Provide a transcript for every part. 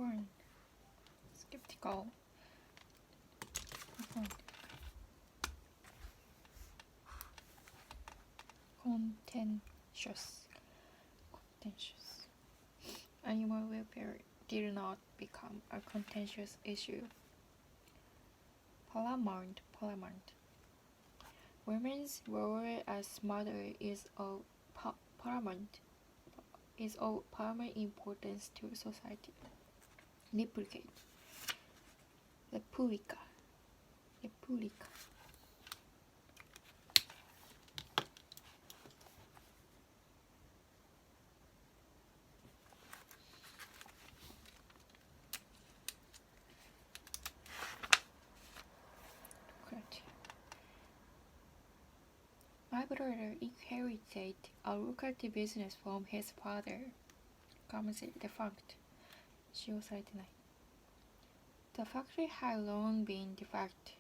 Foreign. Skeptical. Contentious. Animal welfare did not become a contentious issue. Paramount. Women's role as mother is of paramount importance to society. Replicate. Replica. My brother inherited a lucrative business from his father. Defunct. 使用されてない。The factory had long been defunct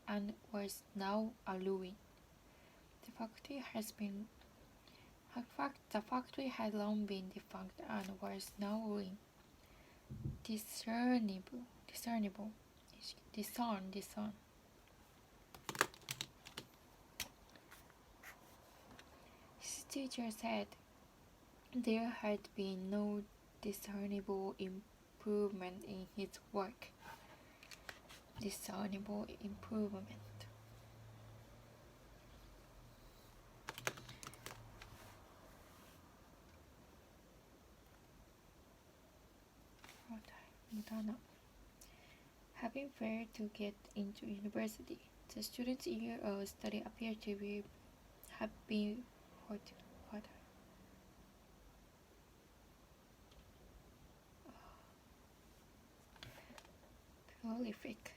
and was now a ruin. The factory had long been defunct and was now a ruin. Discern. His teacher said there had been no discernible improvement in his work. Discernible improvement. Having failed to get into university, the student's year of study appeared to have been futile. Prolific.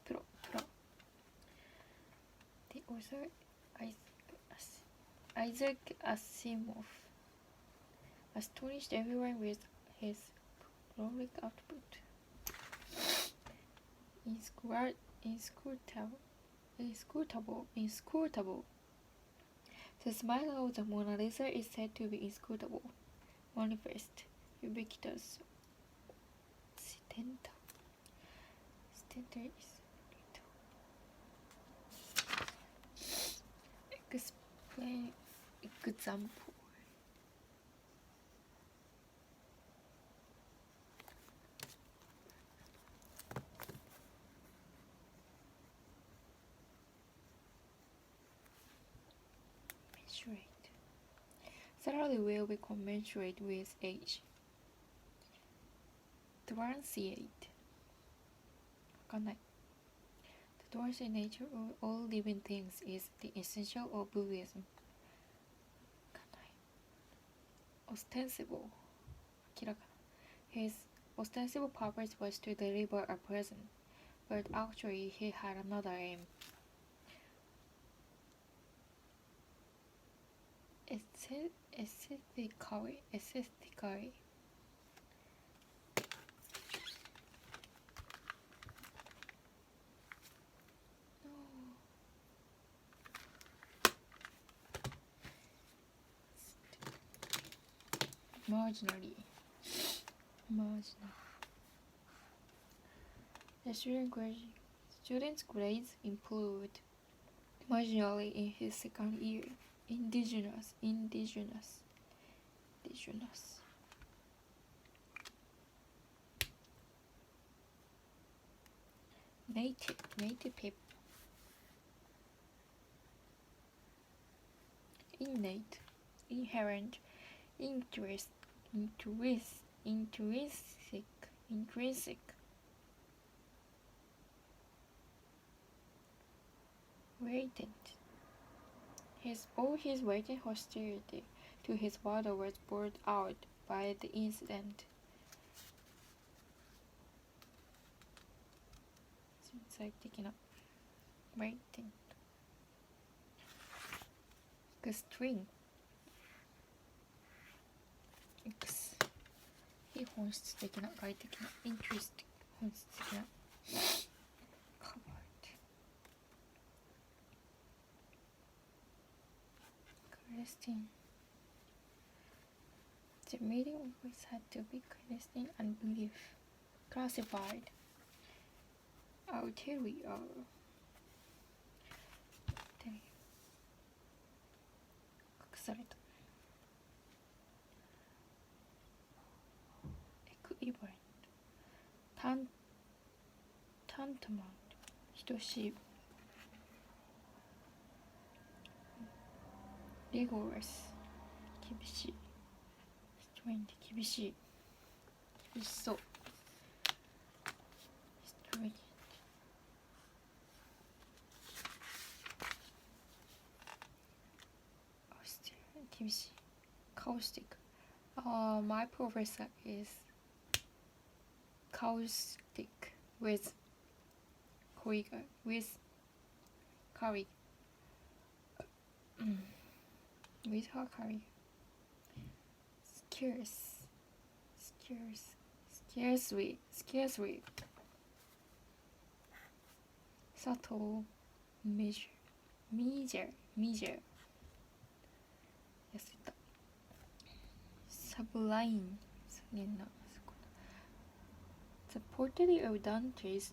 Pro. The author Isaac Asimov astonished everyone with his prolific output. Inscrutable. The smile of the Mona Lisa is said to be inscrutable. Manifest. Ubiquitous. Stenta is Explain. Example. Mensurate. Salary will be commensurate with age. Transient. わかんない。The transient nature of all living things is the essential of Buddhism. わかんない。Ostensible. 明らかな。His ostensible purpose was to deliver a present, but actually he had another aim. Aesthetically. Marginally. The student's grades improved marginally in his second year. Indigenous. Native people. Innate. Inherent. Intrinsic. Latent. All his latent hostility to his father was brought out by the incident. Latent. Extreme.非本質的な外的な interest 本質的な covered clandestine The meeting was had to be clandestine and belief classified. I'll tell you all. 隠された。Equivalent. Tantamount. 等しい。Rigorous. 厳しい。Strained. 厳しい。厳しそう。Strained. 厳しい。Caustic. My professor is caustic with colleague. With her colleague. Scarcely. 佐藤 measure 痩せた。Sublime そげんな。The portrait of Dante's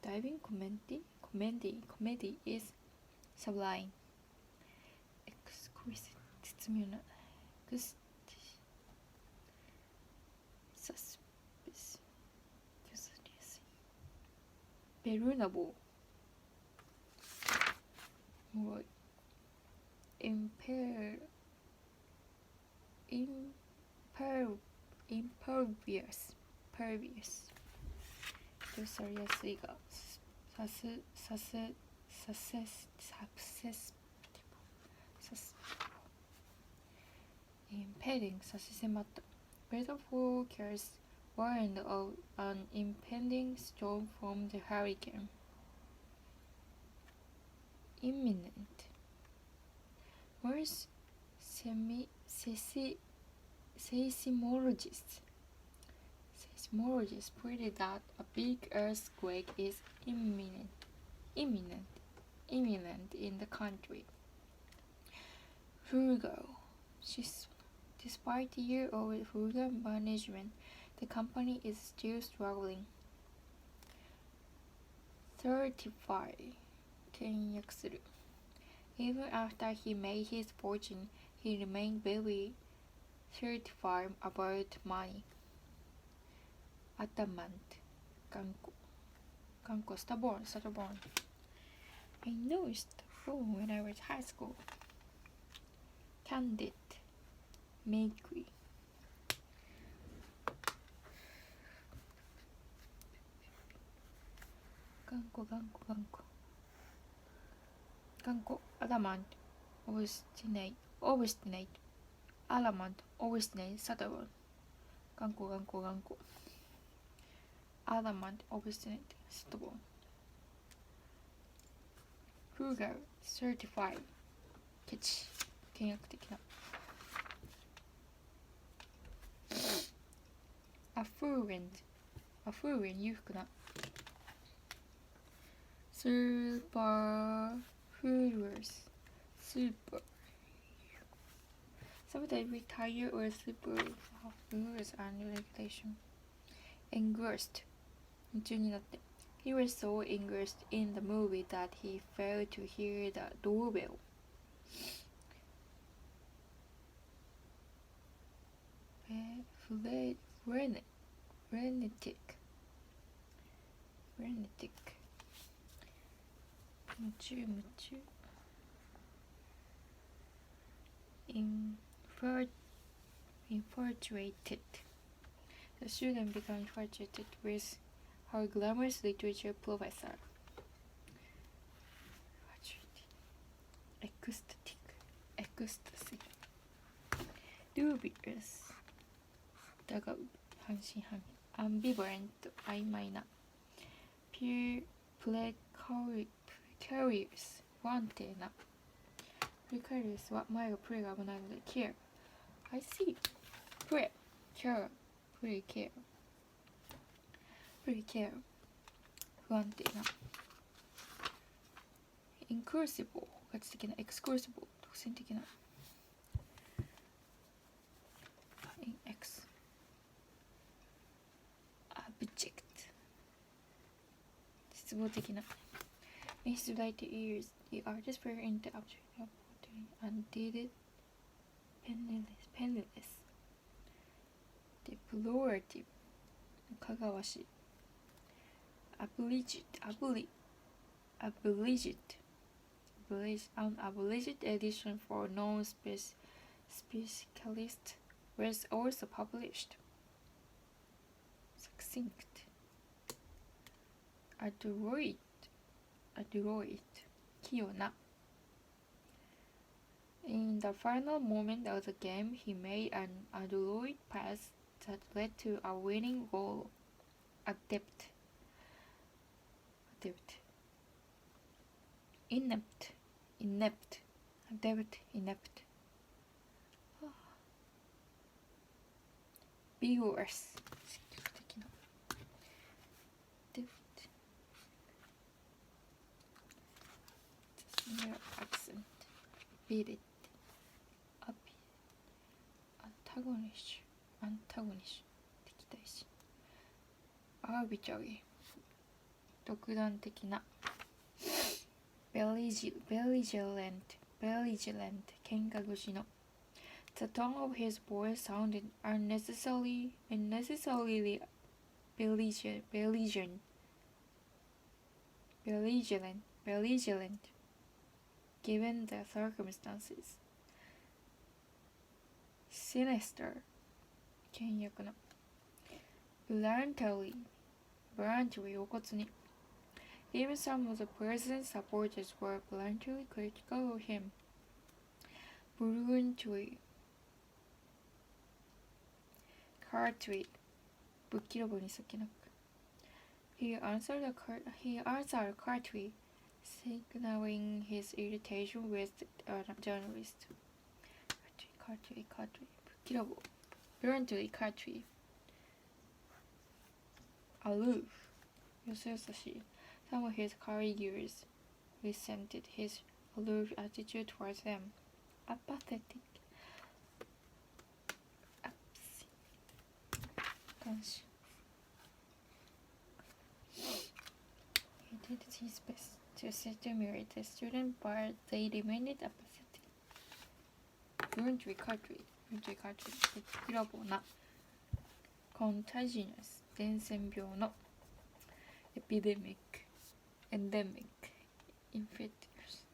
diving comedy is sublime. Exquisite 絶妙な。Suspicious 譲りやすい。Bearable もろい。Impervious 人されやすいがImpeding 差し迫った Weather forecast warned of an impending storm from the hurricane. Imminent. Most seismologists predicted that a big earthquake is imminent in the country. Frugal. Despite a year of frugal management, the company is still struggling. 35. 倹約する Even after he made his fortune, he remained very certified about money. Adamant. 頑固 stubborn. I know stubborn when I was high school. Candid. Makery. 頑固 Adamant. Obstinate. Adamant. Obstinate. Stubborn. 頑固 Adamant. Obstinate. Stubborn. Frugal. Certified. ケチ倹約的な。Affluent. 裕福な。Superfluous. Sometimes we tire or superfluous and regulation. Engrossed. 夢中になって。He was so engrossed in the movie that he failed to hear the doorbell. Frenetic.夢中 Infatuated. The student became infatuated with her glamorous literature professor. Ecstasy. Dubious. 疑う半信半疑 Ambivalent 曖昧な Precarious 不安定な Precarious は前がプレが危ないので Care I see Care 不安定な Inclusive 包括的な Exclusive 独占的な失望的な。In his later years, the artist fell into abstract poetry and did it penniless. Deplorative, かがわしい。Abridged, an abridged edition for non-specialists was also published. Succinct, adroit, 器用な。In the final moment of the game, he made an adroit pass that led to a winning goal. Adept, inept, vigorous, 積極的な。accent, vivid, antagonist, 敵対し。arbitrary, 独断的な。belligerent, 喧嘩腰の。The tone of his voice sounded unnecessarily belligerent, given the circumstances. Sinister, 倹約な。bluntly, 露骨に。Even some of the president's supporters were bluntly critical of him. Bluntly, curtly, ぶっきらぼうにそっけなく。He answered curtly, signaling his irritation with a journalist. Curtly, ぶっきらぼう。Bluntly, curtly. Aloof, よそよそしい。Some of his colleagues resented his aloof attitude towards them. Apathetic, 感謝。He did his best to stimulate the student, but they remained apathetic. Bluntly, curtly, ぶっきらぼうな。Contagious, 伝染病の。Epidemic, endemic, infectious.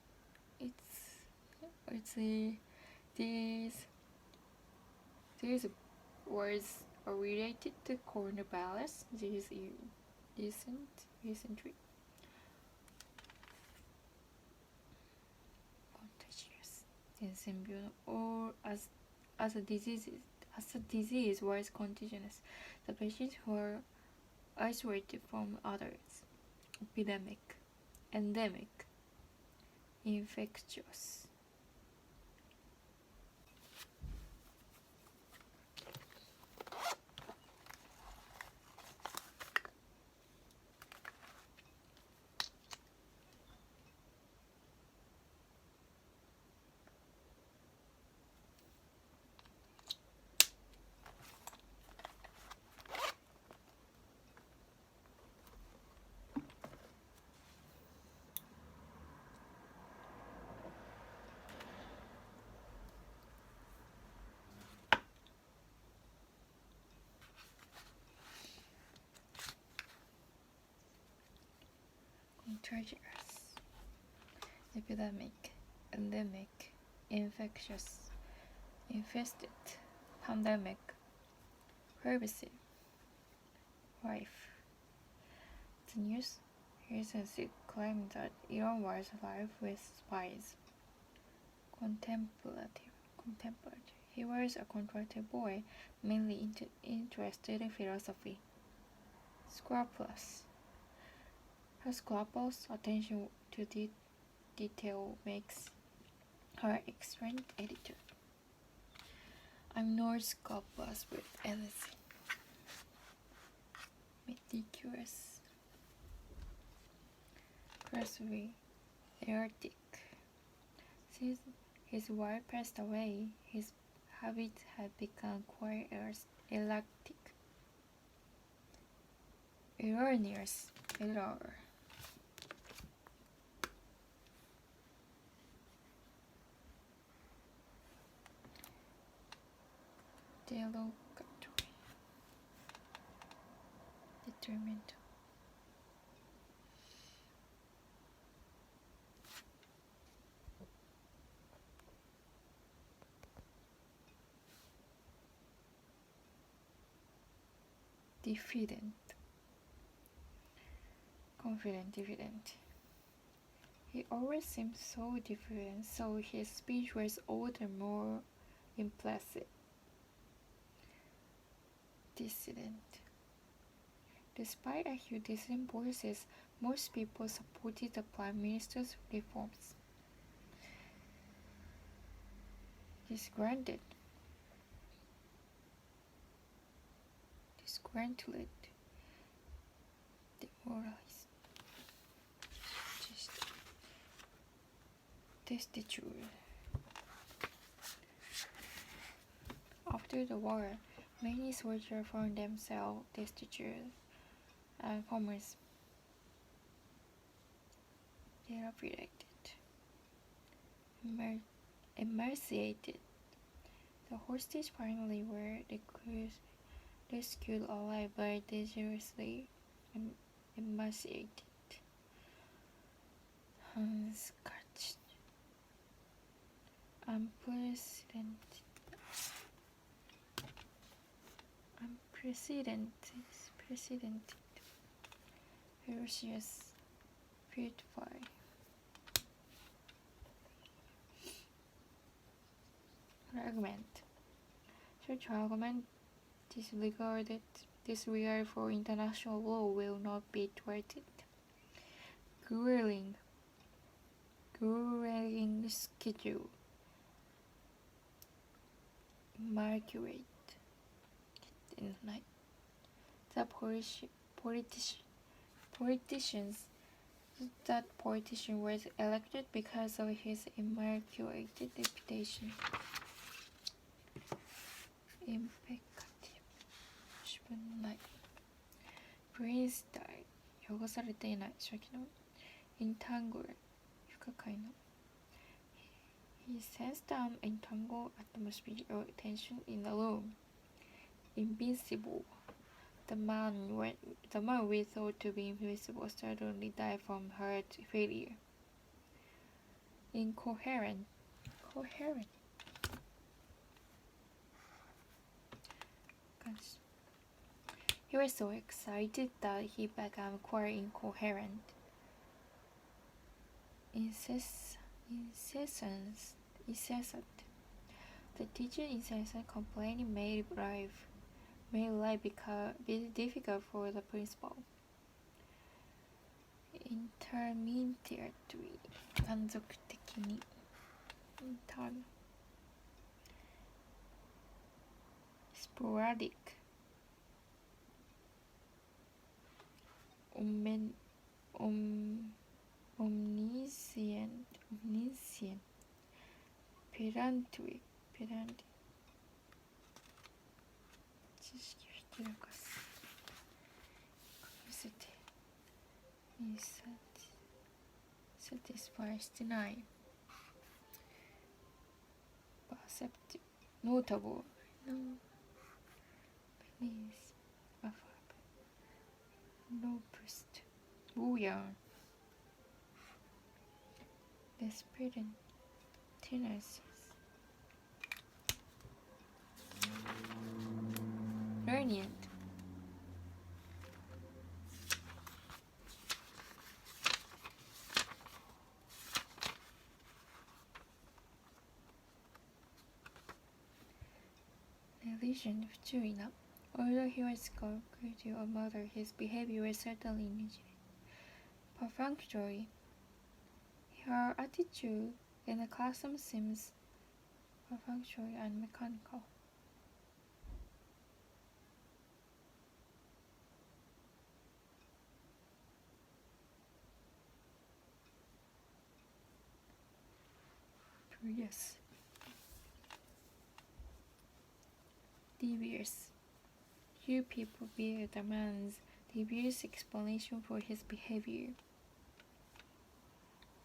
These words are related to coronavirus recently. Contagious, 伝染病の。Or as a disease was contagious, the patients were isolated from others. Epidemic, endemic, infectious. Contagious, epidemic, endemic, infectious, infested, pandemic, pervasive, rife. The news agency claimed that Elon was alive with spies. Contemplative. He was a contemplative boy, mainly interested in philosophy. Scrupulous. Her scrupulous attention to detail makes her excellent editor. I'm not scrupulous with anything. Meticulous. Cursory. Erratic. Since his wife passed away, his habits had become quite erratic. Erroneous. Error. derogatory, detrimental. Diffident, confident, diffident. He always seemed so diffident, so his speech was all the more impressive. Dissident. Despite a few dissident voices, most people supported the Prime Minister's reforms. Disgruntled. Demoralized. Destitute. After the war, many soldiers found themselves destitute and homeless. Dilapidated. Emaciated. The hostages finally were rescued alive but dangerously emaciated. Unscratched. Unprecedented. Ferocious. Beautiful. Fragment. Such argument disregard for international law will not be thwarted. Grueling schedule. Immaculate. In the night. The politician was elected because of his immaculate reputation. Impeccable. 自分ない。Prince died. 汚されていない。初期の。Entangle. 不可解の。He sensed an entangled atmosphere tension in the room. Invincible. The man we thought to be invincible suddenly died from heart failure. Incoherent. Coherent. He was so excited that he became quite incoherent. Incessant. The teacher's incessant complaining made life difficult for the principal. Intermediary. 断続的に。Intern. Sporadic. Omniscient. Pedantic. 知識をひけらかす。見せて。Satisfy してない。Perceptive. Notable. Beneath. Affable. Robust. Buoyant. Despondent. Tenacious. Lenient. Negligent. 不注意な。Although he was cooperative or mother, his behavior was certainly negligent. Perfunctory. Her attitude in the classroom seems perfunctory and mechanical. Yes. Devious. Few people bear the man's devious explanation for his behavior.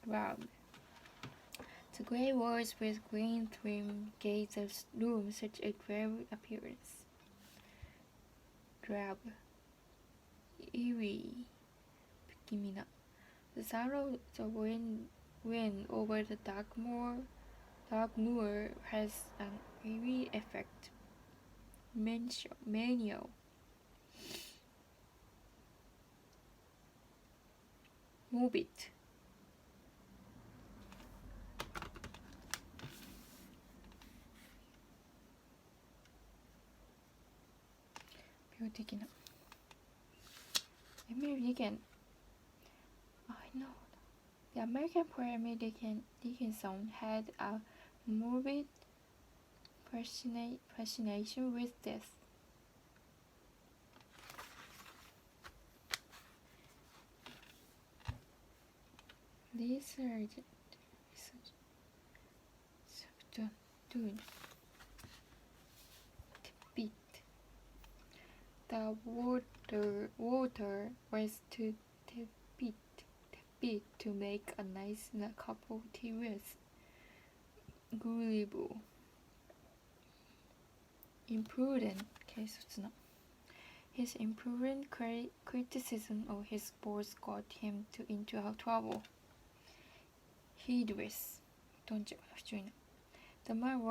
Round. The grey walls with green trim gave the room such a drab appearance. Drab, eerie, 不気味な. The sound of the wind over the dark moor has an eerie effect. Menial. Morbid. Beautiful. Emily Dickinson. I know. The American poet Emily Dickinson had a morbid fascination with death. Research subdued. Tepid. The water was too tepid to make a nice cup of tea with. Agreeable. Imprudent. 軽率な. His imprudent criticism of his boss got him into trouble. Heedless. 頓着な不注意な. The man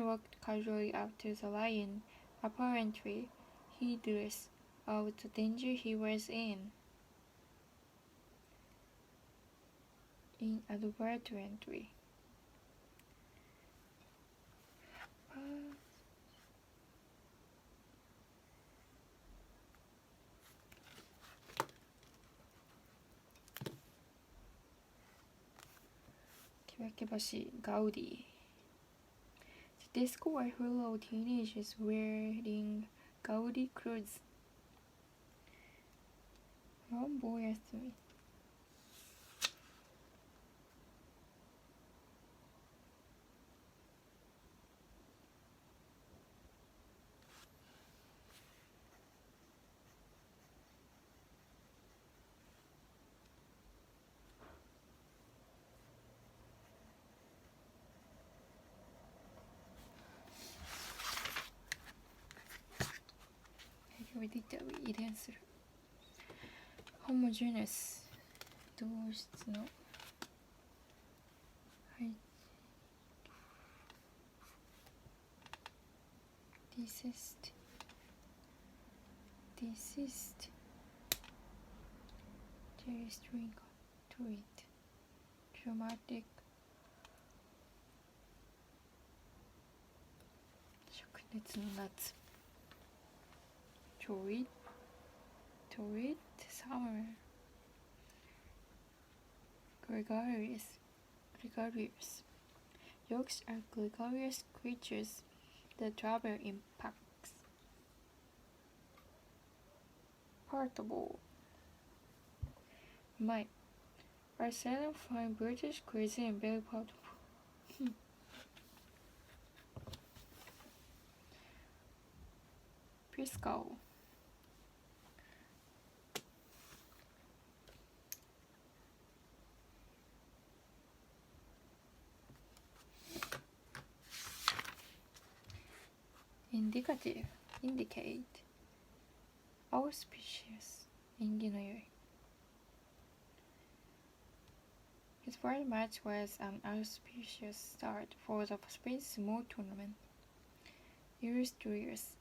walked casually up to the lion, apparently heedless of the danger he was in. Inadvertently. Gaudi. The disco was full of teenagers wearing Gaudi clothes. One boy asked me. Homogeneous 同質のdesist String tweet dramatic 灼熱の夏torrid summer gregarious Yolks are gregarious creatures that travel in packs. Portable. I seldom find British cuisine very portable. Fiscal. Indicate auspicious 縁起の良い His first match was an auspicious start for the Spain small tournament. Illustrious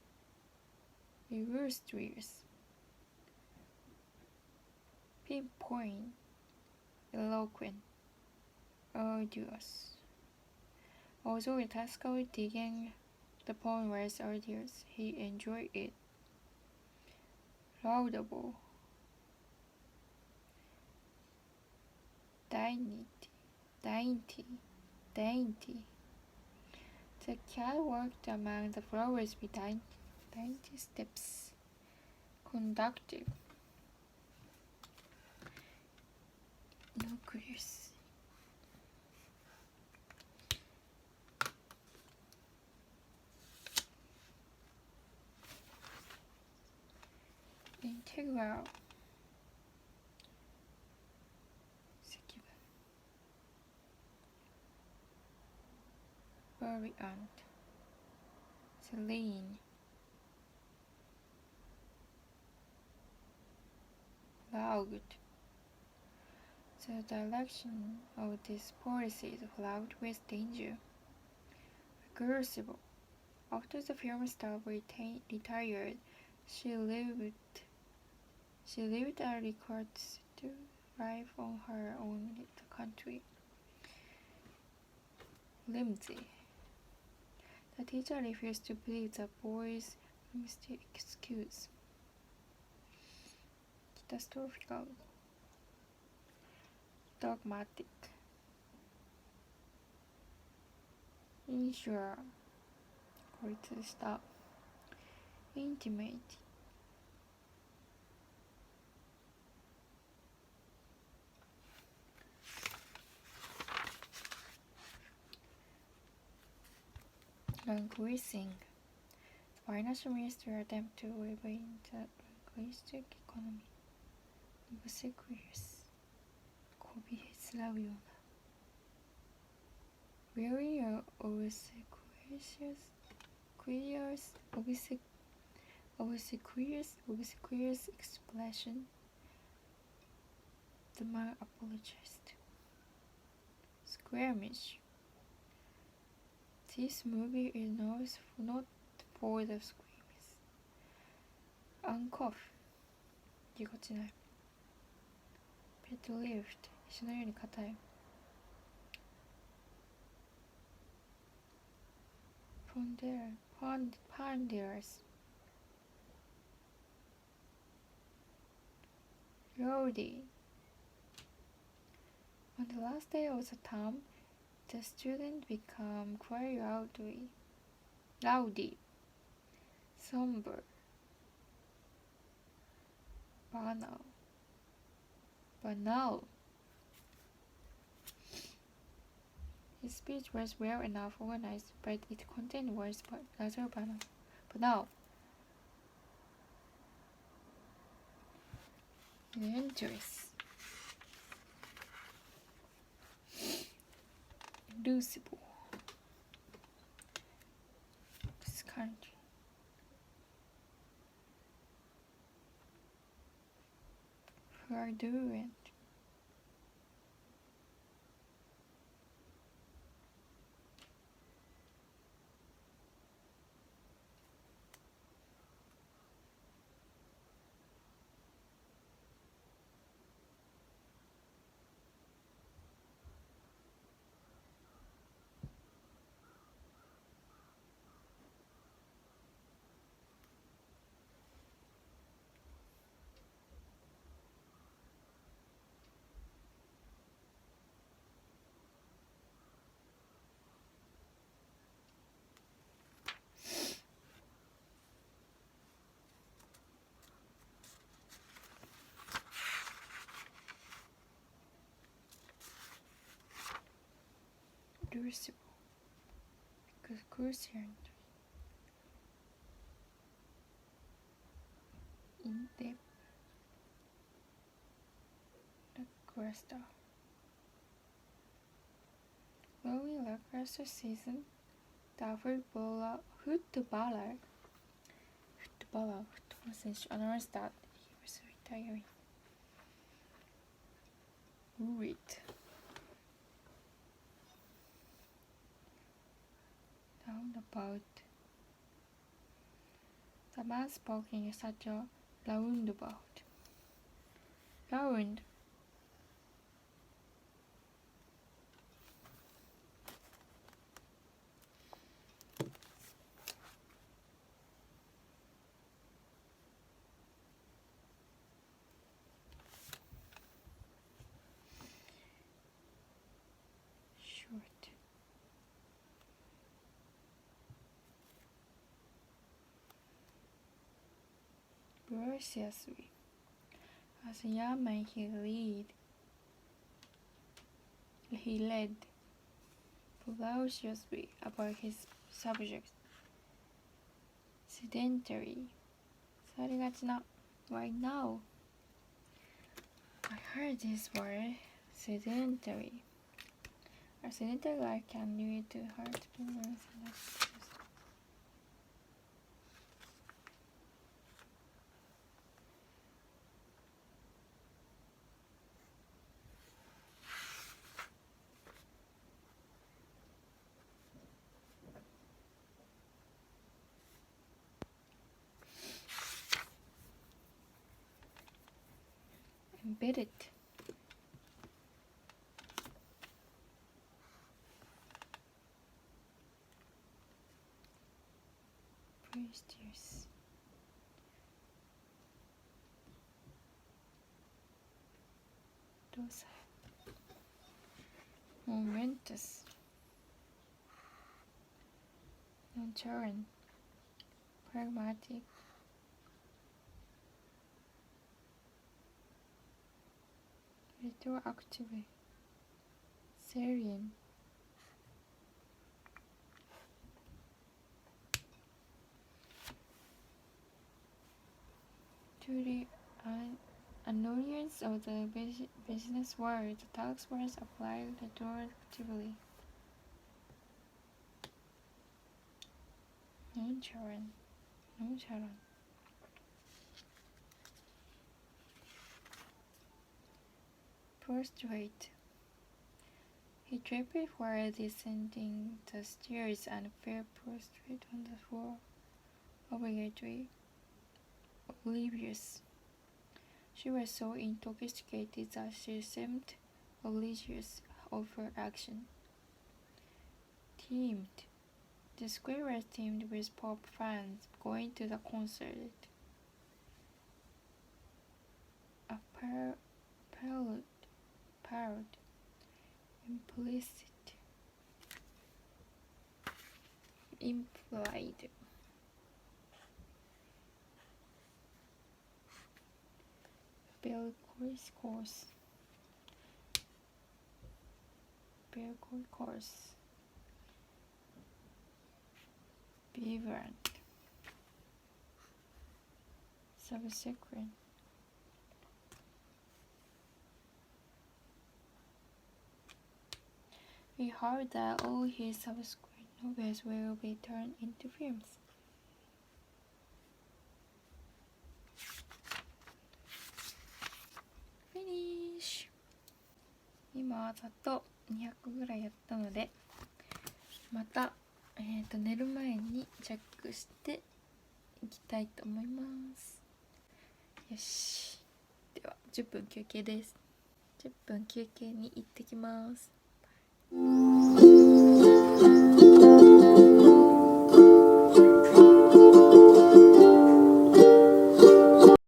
pinpoint eloquent arduous Although the task of digging the pond was arduous, he enjoyed it. Laudable. Dainty. The cat walked among the flowers with dainty steps. Conductive. Nucleus. Integral. luxuriant, serene, loud. The direction of this policy is fraught with danger. Aggressive. After the film star retired, she lived a recorded life on her own in the country. Flimsy. The teacher refused to believe the boy's mystic excuse. Catastrophical. Dogmatic. Insure. 孤立した。Intimate. Languishing. The financial ministry attempt to revive the linguistic economy. Obsequious. こびへつらうような。Weary or obsequious expression. The man apologized. Squirmish. This movie is not for the squeamish. Uncough. ぎこちない。Pet-lift. 石のように硬い。Ponderous. Rowdy. On the last day of the term, the students become quite rowdy, somber, banal. His speech was well enough organized, but its content was rather banal. Adventurous. Elusive. This country. Fraudulent. Crucible. Cruciant. In-depth. Lackluster. Following lackluster season, the football選手 announced that he was retiring. Worried. Roundabout. The man spoke in such a roundabout. Round. Short. Voraciously. As a young man, he read voraciously about his subjects. Sedentary. 座りがちな right now. I heard this word sedentary. A sedated life can lead to heart problems and diseases. Embedded. Prestigious. Docile. Momentous. Nonchalant. Pragmatic. Retroactive. Syrian. To the annoyance of the business world, the tax was applied retroactively. Nonchalant. Prostrate. He tripped while descending the stairs and fell prostrate on the floor, obligatory. Oblivious. She was so intoxicated that she seemed oblivious of her action. Teamed. The square was teamed with pop fans going to the concert. A proud, implicit, implied. Belcourt course. Vibrant. Subsequent. We heard that all his subsequent novels will be turned into films. Finish! 今ざっと200ぐらいやったので、また、寝る前にチェックしていきたいと思います。よし。では10分休憩です。10分休憩に行ってきます。